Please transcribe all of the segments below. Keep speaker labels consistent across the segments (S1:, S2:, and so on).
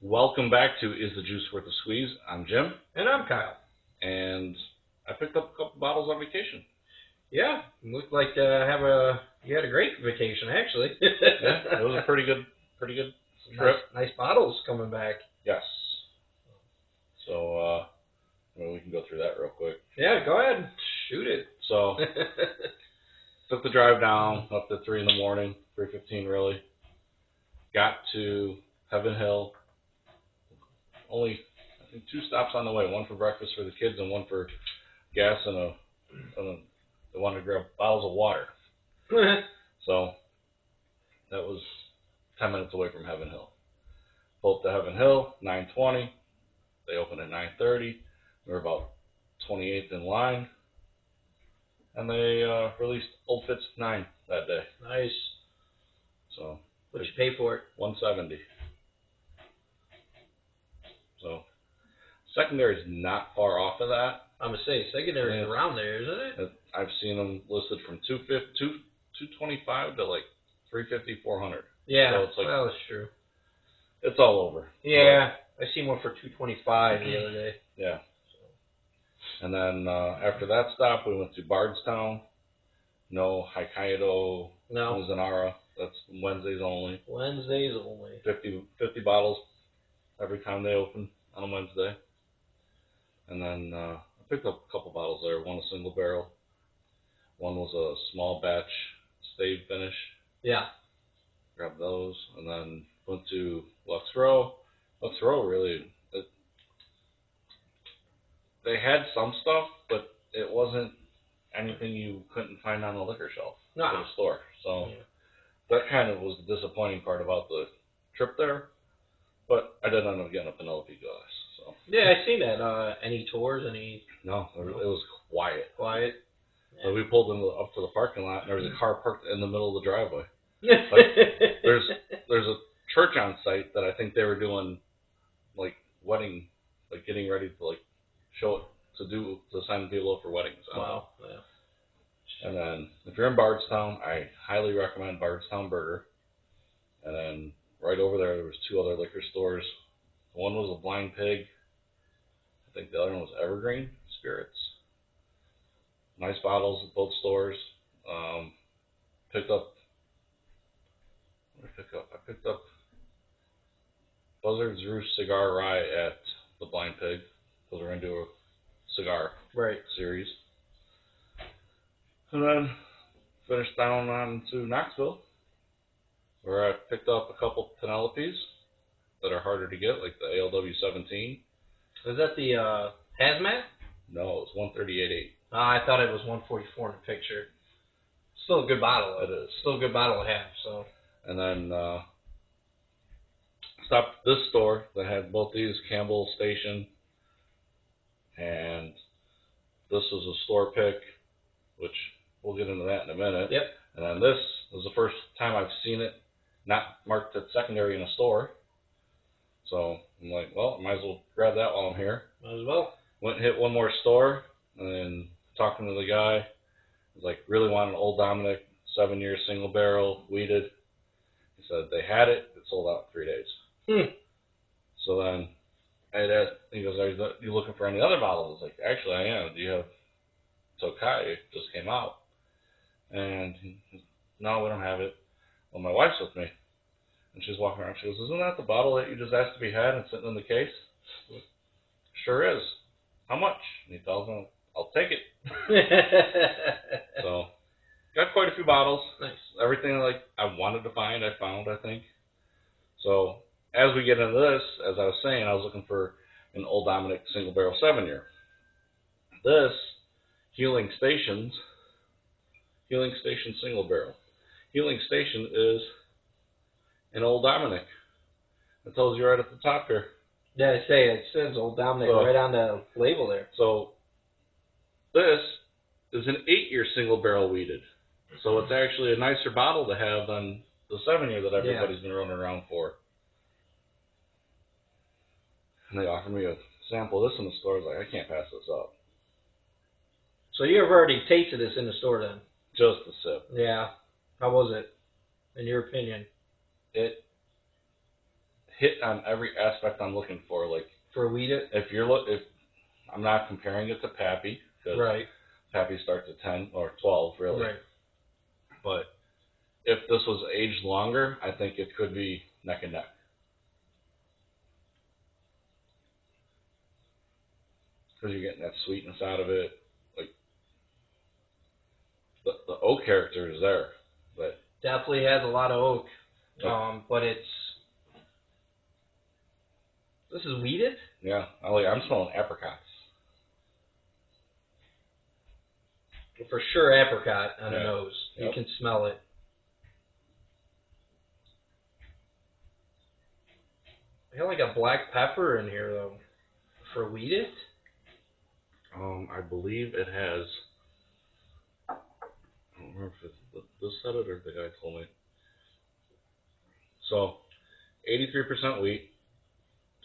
S1: Welcome back to Is the Juice Worth a Squeeze? I'm Jim,
S2: And I'm Kyle.
S1: and I picked up a couple bottles on vacation.
S2: Yeah, looked like you had a great vacation actually.
S1: Yeah, it was a pretty good trip.
S2: Nice bottles coming back.
S1: Yes. So we can go through that real quick.
S2: Yeah, go ahead, shoot it.
S1: So took the drive down up to 3 in the morning, 3:15 really. Got to Heaven Hill. Only I think 2 stops on the way. One for breakfast for the kids and one for gas and they wanted to grab bottles of water. So that was 10 minutes away from Heaven Hill. Pulled to Heaven Hill, 9:20. They opened at 9:30. We were about 28th in line. And they released Old Fitz 9 that day.
S2: Nice.
S1: So
S2: What'd you pay for it?
S1: $170. So secondary is not far off of that.
S2: I'm gonna say secondary is around there, isn't it?
S1: I've seen them listed from $225 to like $350, $400.
S2: Yeah,
S1: so it's like,
S2: well, that's true.
S1: It's all over.
S2: Yeah, I seen one for $225 the other day.
S1: Yeah. And then after that stop, we went to Bardstown. No Hokkaido,
S2: No.
S1: Zanara. That's Wednesdays only.
S2: Wednesdays only.
S1: 50 bottles every time they open on a Wednesday. And then I picked up a couple bottles there. One a single barrel. One was a small batch stave finish.
S2: Yeah.
S1: Grabbed those. And then went to Lux Row. Lux Row really, they had some stuff, but it wasn't anything you couldn't find on the liquor shelf in the store. So that kind of was the disappointing part about the trip there. But I did end up getting a Penelope glass. So
S2: yeah, I seen that. Any tours?
S1: No, it was quiet.
S2: Quiet.
S1: So we pulled up to the parking lot, and there was a car parked in the middle of the driveway. There's a church on site that I think they were doing like wedding, like getting ready to like show it to sign people up for weddings.
S2: Wow. Yeah.
S1: And then if you're in Bardstown, I highly recommend Bardstown Burger. And then right over there was 2 other liquor stores. One was a Blind Pig. I think the other one was Evergreen Spirits. Nice bottles at both stores. Picked up. I picked up Buzzard's Roost Cigar Rye at the Blind Pig. Because we're into a cigar series. And then finished down on to Knoxville, where I picked up a couple Penelopes that are harder to get, like the ALW 17.
S2: Is that the hazmat?
S1: No, it's 138.8.
S2: I thought it was 144 in the picture. Still a good bottle.
S1: It is.
S2: Still a good bottle to have. So.
S1: And then stopped at this store that had both these, Campbell Station, and this was a store pick, which we'll get into that in a minute.
S2: Yep.
S1: And then this was the first time I've seen it not marked at secondary in a store. So I'm like, well, I might as well grab that while I'm here.
S2: Might as well.
S1: Went and hit one more store, and then talking to the guy, was like, really want an Old Dominick 7-year single barrel, weeded. He said they had it. It sold out in 3 days. So then I had asked, he goes, are you looking for any other bottles? I was like, actually, I am. Do you have Tokai? It just came out. And he goes, no, we don't have it. Well, my wife's with me. And she's walking around. She goes, isn't that the bottle that you just asked to be had and sitting in the case? Like, sure is. How much? And he tells me, I'll take it. So, got quite a few bottles.
S2: Nice.
S1: Everything like I wanted to find, I found, I think. So, as we get into this, as I was saying, I was looking for an Old Dominick single barrel 7-year. This, Huling Station single barrel. Huling Station is an Old Dominick. It tells you right at the top here.
S2: Yeah, I say it says Old Dominick right on the label there.
S1: So this is an 8-year single barrel weeded. So it's actually a nicer bottle to have than the 7-year that everybody's been running around for. And they offered me a sample of this in the store. I was like, I can't pass this up.
S2: So you've already tasted this in the store then?
S1: Just a sip.
S2: Yeah. How was it, in your opinion?
S1: It hit on every aspect I'm looking for. Like
S2: For wheat it?
S1: if I'm not comparing it to Pappy, because
S2: Right.
S1: Pappy starts at 10 or 12 really.
S2: Right.
S1: But if this was aged longer, I think it could be neck and neck. Because you're getting that sweetness out of it. Like the oak character is there, but
S2: Definitely has a lot of oak. But this is wheated?
S1: yeah, I'm smelling apricots.
S2: For sure apricot on the
S1: Yeah.
S2: nose. You
S1: Yep.
S2: can smell it. I got like a black pepper in here though. For wheated?
S1: I believe it has. I don't remember if it's this said it or the guy told me. So, 83% wheat,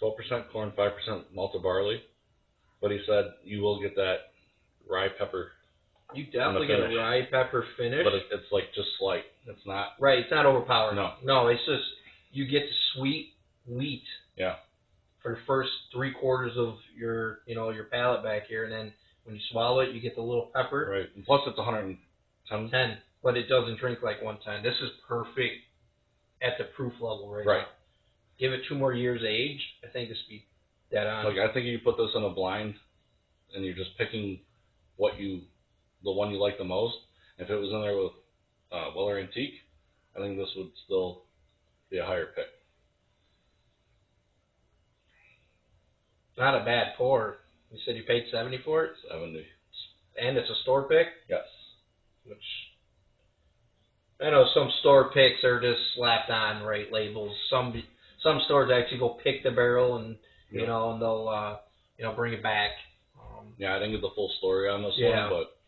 S1: 12% corn, 5% malted barley. But he said you will get that rye pepper.
S2: You definitely get a rye pepper finish.
S1: But it's like just slight. It's not.
S2: Right, it's not overpowering.
S1: No,
S2: it's just you get the sweet wheat.
S1: Yeah.
S2: For the first 3/4 of your palate back here, and then when you swallow it, you get the little pepper.
S1: Right. And plus, it's 110.
S2: 10, but it doesn't drink like 110. This is perfect at the proof level right now. Give it 2 more years age, I think this would be dead on.
S1: Like I think you put this in a blind, and you're just picking the one you like the most. If it was in there with Weller Antique, I think this would still be a higher pick.
S2: Not a bad pour. You said you paid $70 for it?
S1: 70.
S2: And it's a store pick?
S1: Yes.
S2: Which, I know some store picks are just slapped on right labels. Some stores actually go pick the barrel and and they'll bring it back.
S1: Yeah, I didn't get the full story on this one, but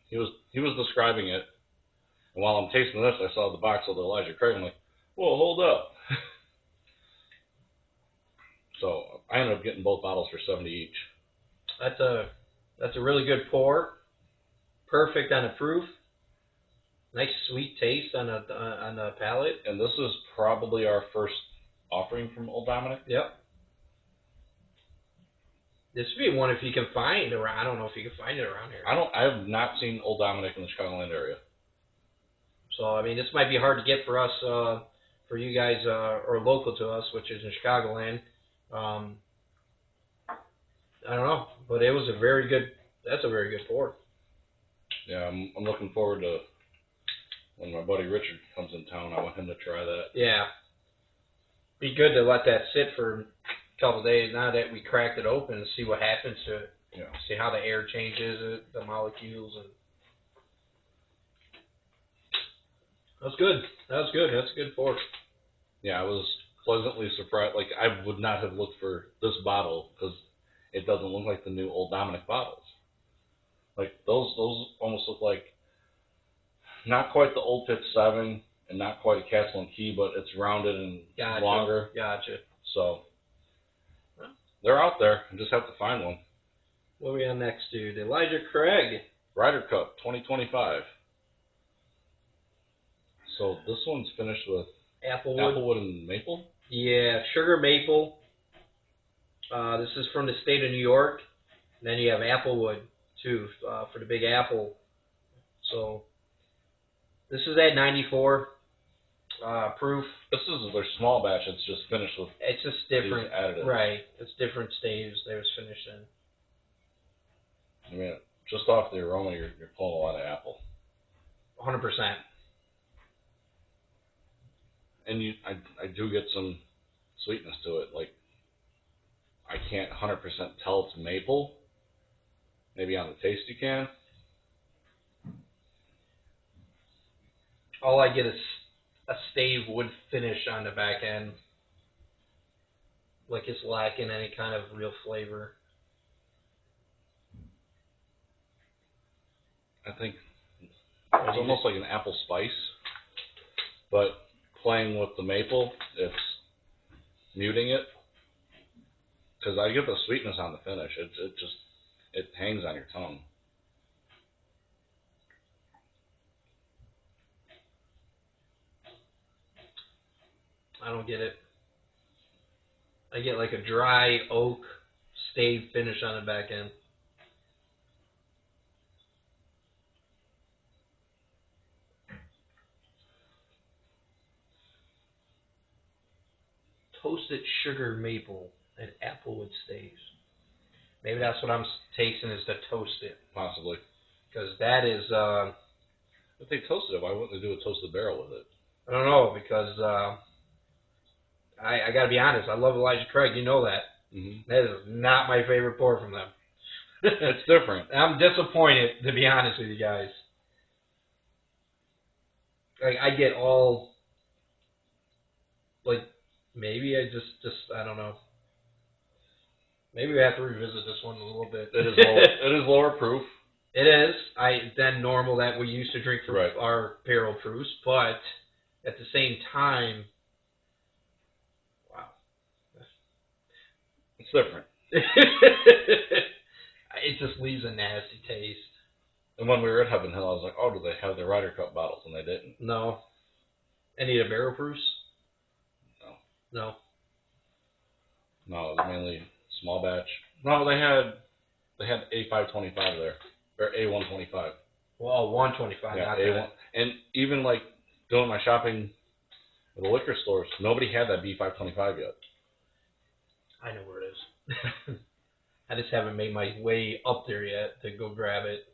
S1: he was describing it. And while I'm tasting this, I saw the box of the Elijah Craig. I'm like, whoa, hold up. So I ended up getting both bottles for 70 each.
S2: That's a really good pour. Perfect on the proof. Nice sweet taste on the palate.
S1: And this is probably our first offering from Old Dominick.
S2: Yep. This would be one if you can find around. I don't know if you can find it around here.
S1: I have not seen Old Dominick in the Chicagoland area.
S2: So I mean, this might be hard to get for us, for you guys, or local to us, which is in Chicagoland. I don't know, but that's a very good pour.
S1: Yeah, I'm looking forward to when my buddy Richard comes in town. I want him to try that.
S2: Yeah. Be good to let that sit for a couple of days now that we cracked it open and see what happens to it.
S1: Yeah.
S2: See how the air changes it, the molecules, and that's good. That's a good pour.
S1: Yeah, I was pleasantly surprised. Like, I would not have looked for this bottle because it doesn't look like the new Old Dominick bottles. Like, those almost look like not quite the Old Pit 7 and not quite Castle and Key, but it's rounded and longer.
S2: Gotcha.
S1: So, they're out there. I just have to find one.
S2: What are we on next, dude? Elijah Craig.
S1: Ryder Cup 2025. So, this one's finished with Applewood and maple?
S2: Yeah, sugar maple. This is from the state of New York. And then you have Applewood, too, for the Big Apple. So, this is at 94 proof.
S1: This is their small batch. It's just finished with.
S2: It's just different.
S1: These additives.
S2: Right. It's different stages they was finished in.
S1: I mean, just off the aroma, you're pulling a lot of apple.
S2: 100%.
S1: And I do get some sweetness to it. Like, I can't 100% tell it's maple. Maybe on the taste you can.
S2: All I get is a stave wood finish on the back end. Like it's lacking any kind of real flavor.
S1: I think it's almost like an apple spice, but playing with the maple, it's muting it. Because I get the sweetness on the finish. It hangs on your tongue.
S2: I don't get it. I get like a dry oak stave finish on the back end. Toasted sugar maple and applewood staves. Maybe that's what I'm tasting is the toasted.
S1: Possibly.
S2: Because that is,
S1: If they toasted it, why wouldn't they do a toasted barrel with it?
S2: I don't know, because I got to be honest, I love Elijah Craig, you know that.
S1: Mm-hmm.
S2: That is not my favorite pour from them.
S1: It's different.
S2: I'm disappointed, to be honest with you guys. Like, I get all, like, maybe I just I don't know. Maybe we have to revisit this one a little bit.
S1: It is lower proof.
S2: It is. Than normal that we used to drink from
S1: Right.
S2: our barrel proofs, but at the same time, wow.
S1: It's different.
S2: It just leaves a nasty taste.
S1: And when we were at Heaven Hill, I was like, oh, do they have the Ryder Cup bottles? And they didn't.
S2: No. Any of the barrel proofs? No.
S1: No, it was mainly small batch. No, they had A525 there. Or A125.
S2: Well, 125,
S1: Yeah,
S2: not
S1: A1.
S2: that.
S1: And even like doing my shopping at the liquor stores, nobody had that B525 yet.
S2: I know where it is. I just haven't made my way up there yet to go grab it.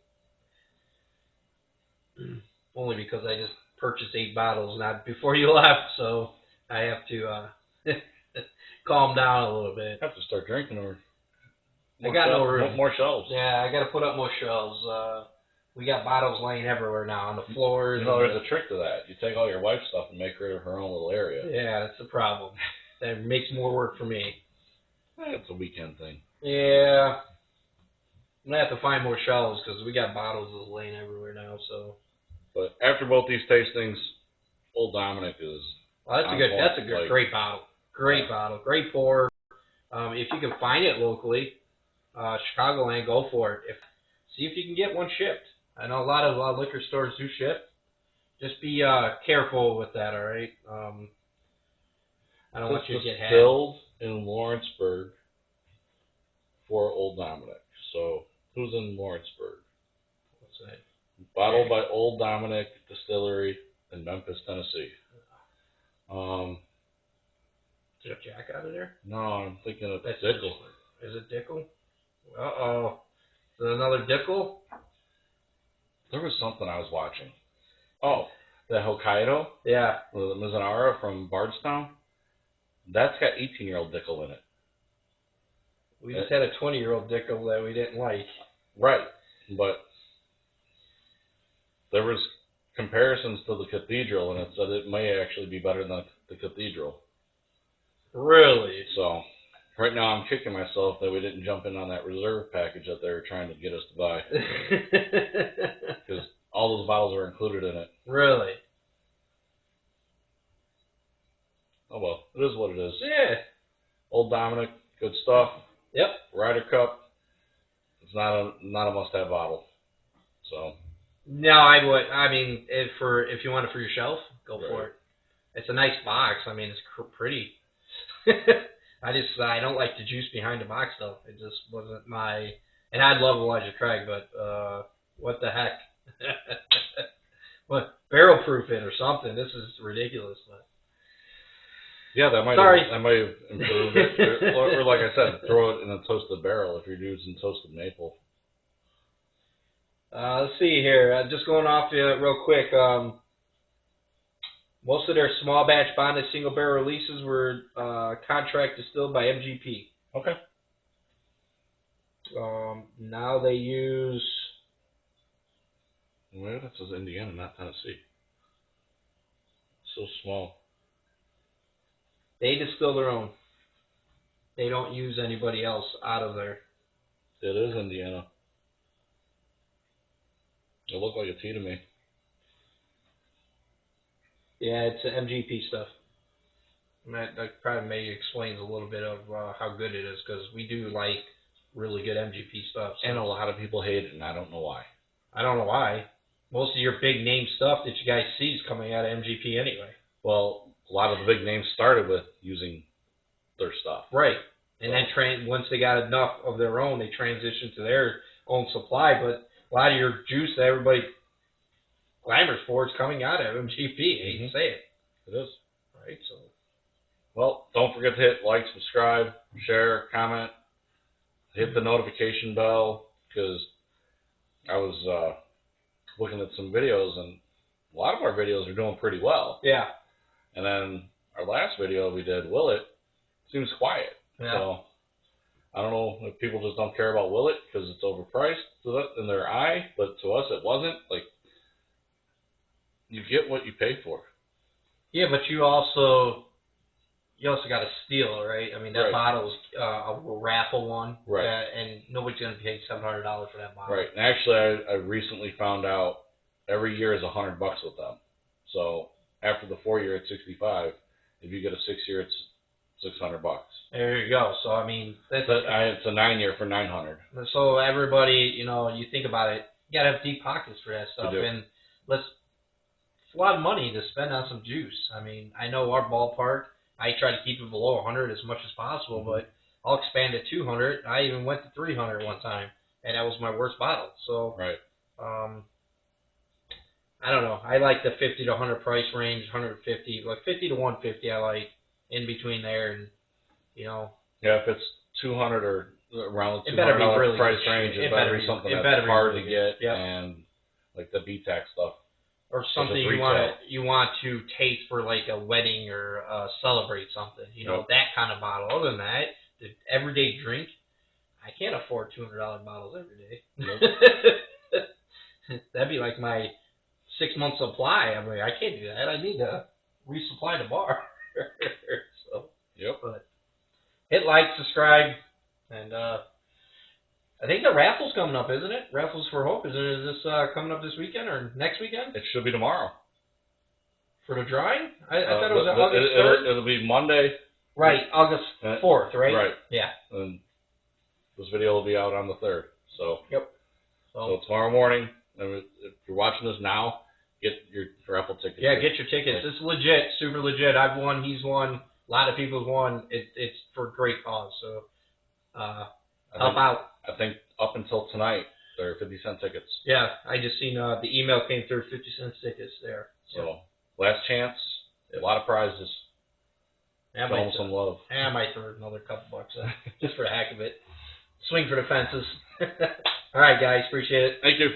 S2: Only because I just purchased 8 bottles not before you left, so I have to calm down a little bit.
S1: I have to start drinking or
S2: I got no room.
S1: More shelves.
S2: Yeah, I got to put up more shelves. We got bottles laying everywhere now on the floors.
S1: You know, there's a trick to that. You take all your wife's stuff and make her her own little area.
S2: Yeah, that's the problem. That makes more work for me.
S1: It's a weekend thing.
S2: Yeah. I'm going to have to find more shelves because we got bottles laying everywhere now. So.
S1: But after both these tastings, Old Dominick is.
S2: Well, that's a good, great bottle. Great bottle. Great pour. If you can find it locally, Chicagoland, go for it. See if you can get one shipped. I know a lot of liquor stores do ship. Just be careful with that, all right? I don't want you to get hacked.
S1: Distilled in Lawrenceburg for Old Dominick. So, who's in Lawrenceburg?
S2: What's that?
S1: Bottled by Old Dominick Distillery in Memphis, Tennessee.
S2: Is Jack out of there?
S1: No, I'm thinking of
S2: That's
S1: Dickel.
S2: Is it Dickel? Uh-oh. Is it another Dickel?
S1: There was something I was watching. Oh, the Hokkaido?
S2: Yeah.
S1: The Mizunara from Bardstown? That's got 18-year-old Dickel in it.
S2: We just had a 20-year-old Dickel that we didn't like.
S1: Right. But there was comparisons to the Cathedral, and it said it may actually be better than the Cathedral.
S2: Really?
S1: So, right now I'm kicking myself that we didn't jump in on that reserve package that they were trying to get us to buy. Because all those bottles are included in it.
S2: Really?
S1: Oh well, it is what it is.
S2: Yeah.
S1: Old Dominick, good stuff.
S2: Yep.
S1: Ryder Cup, it's not a must-have bottle. So.
S2: No, I would. I mean, if you want it for your shelf, go for it. It's a nice box. I mean, it's pretty. I don't like the juice behind the box though. It just wasn't my. And I love Elijah Craig, but what the heck? What, barrel proof it or something? This is ridiculous. But.
S1: Yeah, that might have improved it. or like I said, throw it in a toasted barrel if you're using toasted maple.
S2: Let's see here. Just going off real quick. Most of their small batch bonded single barrel releases were contract distilled by MGP.
S1: Okay.
S2: Now they use.
S1: Well, that says Indiana, not Tennessee. So small.
S2: They distill their own. They don't use anybody else out of there.
S1: It is Indiana. It looked like a tea to me.
S2: Yeah, it's MGP stuff. That probably maybe explains a little bit of how good it is, because we do like really good MGP stuff. So.
S1: And a lot of people hate it, and I don't know why.
S2: I don't know why. Most of your big name stuff that you guys see is coming out of MGP anyway.
S1: Well, a lot of the big names started with using their stuff.
S2: Right. And then once they got enough of their own, they transition to their own supply. But a lot of your juice that everybody clamors for is coming out of MGP. I hate to say it.
S1: It is.
S2: Right. So.
S1: Well, don't forget to hit like, subscribe, share, comment, hit the notification bell, because I was looking at some videos, and a lot of our videos are doing pretty well.
S2: Yeah.
S1: And then our last video we did, Willet, seems quiet.
S2: Yeah.
S1: So I don't know if people just don't care about Willet because it's overpriced in their eye, but to us it wasn't. Like, you get what you pay for.
S2: Yeah, but you also got to steal, right? I mean, that bottle's a raffle one,
S1: right?
S2: And nobody's gonna pay $700 for that bottle,
S1: right? And actually, I recently found out every year is $100 with them. So after the 4 year, it's $65. If you get a 6 year, it's $600.
S2: There you go. So I mean,
S1: it's a 9 year for $900.
S2: So everybody, you think about it, you gotta have deep pockets for that stuff, and it's a lot of money to spend on some juice. I mean, I know our ballpark. I try to keep it below 100 as much as possible, but I'll expand to 200. I even went to 300 one time, and that was my worst bottle. So, I don't know. I like the 50 to 100 price range, 150, like 50 to 150. I like in between there, and Yeah, if
S1: it's 200 or around the
S2: $200
S1: really price range, it better be something that's hard to get, and like the BTAC stuff.
S2: Or something you want to taste for like a wedding or celebrate something, that kind of bottle. Other than that, the everyday drink, I can't afford $200 bottles every day. Nope. That'd be like my 6 month supply. I mean, I can't do that. I need to resupply the bar. So, but hit like, subscribe, and I think the raffle's coming up, isn't it? Raffles for Hope. Is this coming up this weekend or next weekend?
S1: It should be tomorrow.
S2: For the drawing? I thought it was August 3rd.
S1: It'll be Monday.
S2: Right, August 4th, right?
S1: Right.
S2: Yeah.
S1: And this video will be out on the 3rd. So.
S2: Yep.
S1: So tomorrow morning, if you're watching this now, get your raffle tickets.
S2: Yeah, get your tickets. It's legit, super legit. I've won, he's won, a lot of people's won. It's for a great cause. So help out.
S1: I think up until tonight, there are 50-cent tickets.
S2: Yeah, I just seen the email came through, 50-cent tickets there.
S1: So last chance, a lot of prizes.
S2: Show
S1: them some love.
S2: I might throw another couple bucks in, just for the heck of it. Swing for the fences. All right, guys, appreciate it.
S1: Thank you.